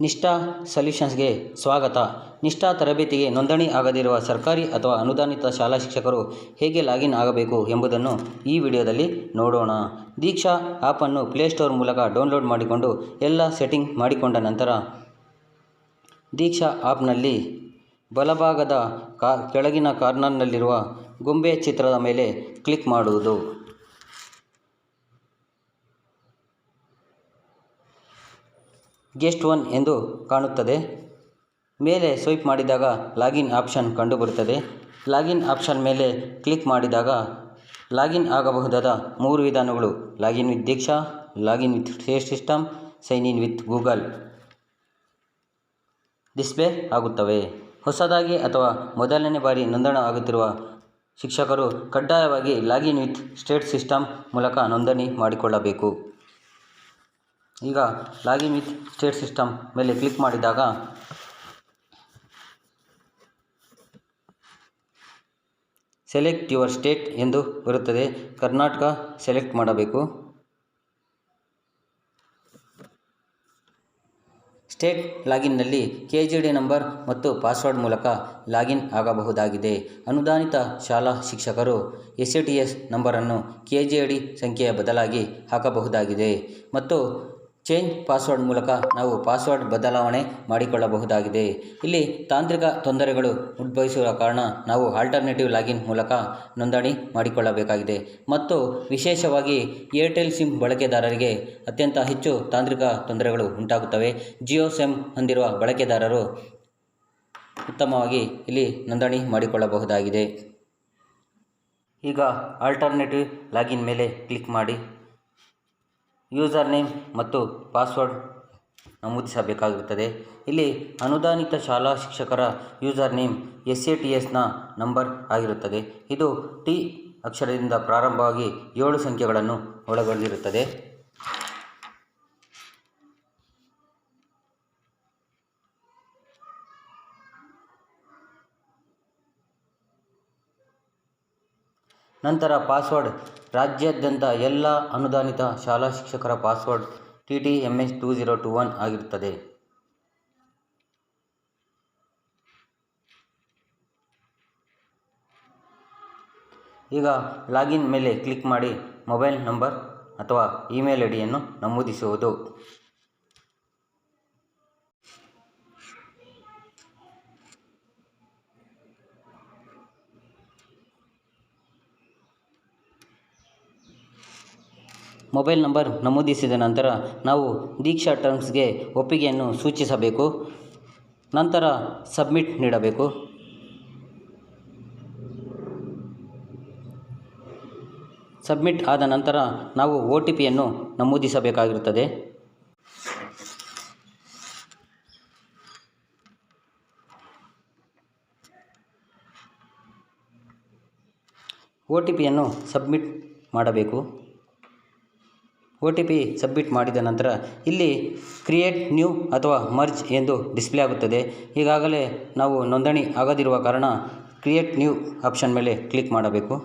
ನಿಷ್ಠಾ ಸೊಲ್ಯೂಷನ್ಸ್ಗೆ ಸ್ವಾಗತ. ನಿಷ್ಠಾ ತರಬೇತಿಗೆ ನೋಂದಣಿ ಆಗದಿರುವ ಸರ್ಕಾರಿ ಅಥವಾ ಅನುದಾನಿತ ಶಾಲಾ ಶಿಕ್ಷಕರು ಹೇಗೆ ಲಾಗಿನ್ ಆಗಬೇಕು ಎಂಬುದನ್ನು ಈ ವಿಡಿಯೋದಲ್ಲಿ ನೋಡೋಣ. ದೀಕ್ಷಾ ಆ್ಯಪನ್ನು ಪ್ಲೇಸ್ಟೋರ್ ಮೂಲಕ ಡೌನ್ಲೋಡ್ ಮಾಡಿಕೊಂಡು ಎಲ್ಲ ಸೆಟ್ಟಿಂಗ್ ಮಾಡಿಕೊಂಡ ನಂತರ ದೀಕ್ಷಾ ಆ್ಯಪ್ನಲ್ಲಿ ಬಲಭಾಗದ ಕೆಳಗಿನ ಕಾರ್ನರ್ನಲ್ಲಿರುವ ಗೊಂಬೆ ಚಿತ್ರದ ಮೇಲೆ ಕ್ಲಿಕ್ ಮಾಡುವುದು. ಗೆಸ್ಟ್ ಒನ್ ಎಂದು ಕಾಣುತ್ತದೆ. ಮೇಲೆ ಸ್ವೈಪ್ ಮಾಡಿದಾಗ ಲಾಗಿನ್ ಆಪ್ಷನ್ ಕಂಡುಬರುತ್ತದೆ. ಲಾಗಿನ್ ಆಪ್ಷನ್ ಮೇಲೆ ಕ್ಲಿಕ್ ಮಾಡಿದಾಗ ಲಾಗಿನ್ ಆಗಬಹುದಾದ 3 ವಿಧಾನಗಳು login with Diksha, login with state system, sign in with Google display ಆಗುತ್ತವೆ. ಹೊಸದಾಗಿ ಅಥವಾ ಮೊದಲನೇ ಬಾರಿ ನೋಂದಣಿ ಆಗುತ್ತಿರುವ ಶಿಕ್ಷಕರು ಕಡ್ಡಾಯವಾಗಿ ಲಾಗಿನ್ ವಿತ್ ಸ್ಟೇಟ್ ಸಿಸ್ಟಮ್ ಮೂಲಕ ನೋಂದಣಿ ಮಾಡಿಕೊಳ್ಳಬೇಕು. ಈಗ ಲಾಗಿನ್ ವಿತ್ ಸ್ಟೇಟ್ ಸಿಸ್ಟಮ್ ಮೇಲೆ ಕ್ಲಿಕ್ ಮಾಡಿದಾಗ ಸೆಲೆಕ್ಟ್ ಯುವರ್ ಸ್ಟೇಟ್ ಎಂದು ಬರುತ್ತದೆ. ಕರ್ನಾಟಕ ಸೆಲೆಕ್ಟ್ ಮಾಡಬೇಕು. ಸ್ಟೇಟ್ ಲಾಗಿನ್ನಲ್ಲಿ KGD ನಂಬರ್ ಮತ್ತು ಪಾಸ್ವರ್ಡ್ ಮೂಲಕ ಲಾಗಿನ್ ಆಗಬಹುದಾಗಿದೆ. ಅನುದಾನಿತ ಶಾಲಾ ಶಿಕ್ಷಕರು SATS ನಂಬರನ್ನು KGD ಸಂಖ್ಯೆಯ ಬದಲಾಗಿ ಹಾಕಬಹುದಾಗಿದೆ ಮತ್ತು ಚೇಂಜ್ ಪಾಸ್ವರ್ಡ್ ಮೂಲಕ ನಾವು ಪಾಸ್ವರ್ಡ್ ಬದಲಾವಣೆ ಮಾಡಿಕೊಳ್ಳಬಹುದಾಗಿದೆ. ಇಲ್ಲಿ ತಾಂತ್ರಿಕ ತೊಂದರೆಗಳು ಉದ್ಭವಿಸುವ ಕಾರಣ ನಾವು ಆಲ್ಟರ್ನೇಟಿವ್ ಲಾಗಿನ್ ಮೂಲಕ ನೋಂದಣಿ ಮಾಡಿಕೊಳ್ಳಬೇಕಾಗಿದೆ ಮತ್ತು ವಿಶೇಷವಾಗಿ ಏರ್ಟೆಲ್ ಸಿಮ್ ಬಳಕೆದಾರರಿಗೆ ಅತ್ಯಂತ ಹೆಚ್ಚು ತಾಂತ್ರಿಕ ತೊಂದರೆಗಳು ಉಂಟಾಗುತ್ತವೆ. ಜಿಯೋ ಸಿಮ್ ಹೊಂದಿರುವ ಬಳಕೆದಾರರು ಉತ್ತಮವಾಗಿ ಇಲ್ಲಿ ನೋಂದಣಿ ಮಾಡಿಕೊಳ್ಳಬಹುದಾಗಿದೆ. ಈಗ ಆಲ್ಟರ್ನೇಟಿವ್ ಲಾಗಿನ್ ಮೇಲೆ ಕ್ಲಿಕ್ ಮಾಡಿ ಯೂಸರ್ ನೇಮ್ ಮತ್ತು ಪಾಸ್ವರ್ಡ್ ನಮೂದಿಸಬೇಕಾಗುತ್ತದೆ. ಇಲ್ಲಿ ಅನುದಾನಿತ ಶಾಲಾ ಶಿಕ್ಷಕರ ಯೂಸರ್ ನೇಮ್ SATSನ ನಂಬರ್ ಆಗಿರುತ್ತದೆ. ಇದು T ಅಕ್ಷರದಿಂದ ಪ್ರಾರಂಭವಾಗಿ 7 ಸಂಖ್ಯೆಗಳನ್ನು ಒಳಗೊಂಡಿರುತ್ತದೆ. ನಂತರ ಪಾಸ್ವರ್ಡ್ ರಾಜ್ಯಾದ್ಯಂತ ಎಲ್ಲ ಅನುದಾನಿತ ಶಾಲಾ ಶಿಕ್ಷಕರ ಪಾಸ್ವರ್ಡ್ TTMS2021 ಆಗಿರುತ್ತದೆ. ಈಗ ಲಾಗಿನ್ ಮೇಲೆ ಕ್ಲಿಕ್ ಮಾಡಿ ಮೊಬೈಲ್ ನಂಬರ್ ಅಥವಾ ಇಮೇಲ್ ಐಡಿಯನ್ನು ನಮೂದಿಸುವುದು. ಮೊಬೈಲ್ ನಂಬರ್ ನಮೂದಿಸಿದ ನಂತರ ನಾವು ದೀಕ್ಷಾ ಟರ್ಮ್ಸ್ಗೆ ಒಪ್ಪಿಗೆಯನ್ನು ಸೂಚಿಸಬೇಕು. ನಂತರ ಸಬ್ಮಿಟ್ ನೀಡಬೇಕು. ಸಬ್ಮಿಟ್ ಆದ ನಂತರ ನಾವು OTPಯನ್ನು ನಮೂದಿಸಬೇಕಾಗಿರುತ್ತದೆ. OTPಯನ್ನು ಸಬ್ಮಿಟ್ ಮಾಡಬೇಕು. OTP ಸಬ್ಮಿಟ್ ಮಾಡಿದ ನಂತರ ಇಲ್ಲಿ ಕ್ರಿಯೇಟ್ ನ್ಯೂ ಅಥವಾ ಮರ್ಜ್ ಎಂದು ಡಿಸ್ಪ್ಲೇ ಆಗುತ್ತದೆ. ಈಗಾಗಲೇ ನಾವು ನೋಂದಣಿ ಆಗದಿರುವ ಕಾರಣ ಕ್ರಿಯೇಟ್ ನ್ಯೂ ಆಪ್ಷನ್ ಮೇಲೆ ಕ್ಲಿಕ್ ಮಾಡಬೇಕು.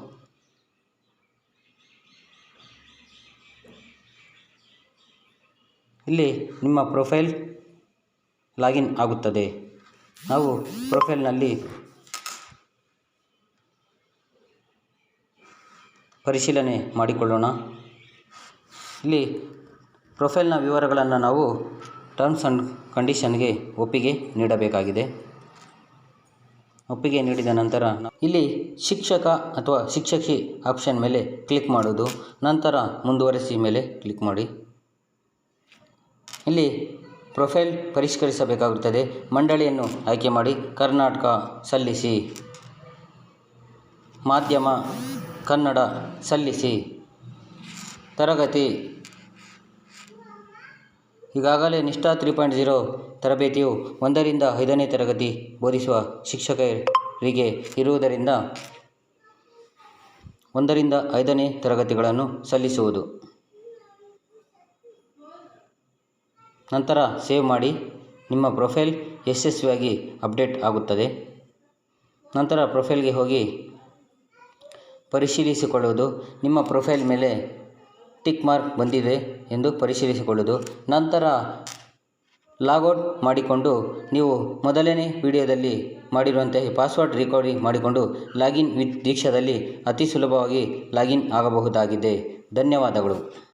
ಇಲ್ಲಿ ನಿಮ್ಮ ಪ್ರೊಫೈಲ್ ಲಾಗಿನ್ ಆಗುತ್ತದೆ. ನಾವು ಪ್ರೊಫೈಲ್ನಲ್ಲಿ ಪರಿಶೀಲನೆ ಮಾಡಿಕೊಳ್ಳೋಣ. ಇಲ್ಲಿ ಪ್ರೊಫೈಲ್ನ ವಿವರಗಳನ್ನು ನಾವು ಟರ್ಮ್ಸ್ ಆ್ಯಂಡ್ ಕಂಡೀಷನ್ಗೆ ಒಪ್ಪಿಗೆ ನೀಡಬೇಕಾಗಿದೆ. ಒಪ್ಪಿಗೆ ನೀಡಿದ ನಂತರ ಇಲ್ಲಿ ಶಿಕ್ಷಕ ಅಥವಾ ಶಿಕ್ಷಕಿ ಆಪ್ಷನ್ ಮೇಲೆ ಕ್ಲಿಕ್ ಮಾಡುವುದು. ನಂತರ ಮುಂದುವರಿಸಿ ಮೇಲೆ ಕ್ಲಿಕ್ ಮಾಡಿ. ಇಲ್ಲಿ ಪ್ರೊಫೈಲ್ ಪರಿಷ್ಕರಿಸಬೇಕಾಗುತ್ತದೆ. ಮಂಡಳಿಯನ್ನು ಆಯ್ಕೆ ಮಾಡಿ. ಕರ್ನಾಟಕ ಸಲ್ಲಿಸಿ. ಮಾಧ್ಯಮ ಕನ್ನಡ ಸಲ್ಲಿಸಿ. ತರಗತಿ ಈಗಾಗಲೇ ನಿಷ್ಠಾ 3.0 ತರಬೇತಿಯು 1 ರಿಂದ 5ನೇ ತರಗತಿ ಬೋಧಿಸುವ ಶಿಕ್ಷಕರಿಗೆ ಇರುವುದರಿಂದ 1 ರಿಂದ 5ನೇ ತರಗತಿಗಳನ್ನು ಸಲ್ಲಿಸುವುದು. ನಂತರ ಸೇವ್ ಮಾಡಿ. ನಿಮ್ಮ ಪ್ರೊಫೈಲ್ ಯಶಸ್ವಿಯಾಗಿ ಅಪ್ಡೇಟ್ ಆಗುತ್ತದೆ. ನಂತರ ಪ್ರೊಫೈಲ್ಗೆ ಹೋಗಿ ಪರಿಶೀಲಿಸಿಕೊಳ್ಳುವುದು. ನಿಮ್ಮ ಪ್ರೊಫೈಲ್ ಮೇಲೆ ಟಿಕ್ ಮಾರ್ಕ್ ಬಂದಿದೆ ಎಂದು ಪರಿಶೀಲಿಸಿಕೊಳ್ಳುವುದು. ನಂತರ ಲಾಗೌಟ್ ಮಾಡಿಕೊಂಡು ನೀವು ಮೊದಲನೇ ವಿಡಿಯೋದಲ್ಲಿ ಮಾಡಿರುವಂತೆ ಪಾಸ್ವರ್ಡ್ ರಿಕವರಿ ಮಾಡಿಕೊಂಡು ಲಾಗಿನ್ ವಿತ್ ದೀಕ್ಷಾದಲ್ಲಿ ಅತಿ ಸುಲಭವಾಗಿ ಲಾಗಿನ್ ಆಗಬಹುದಾಗಿದೆ. ಧನ್ಯವಾದಗಳು.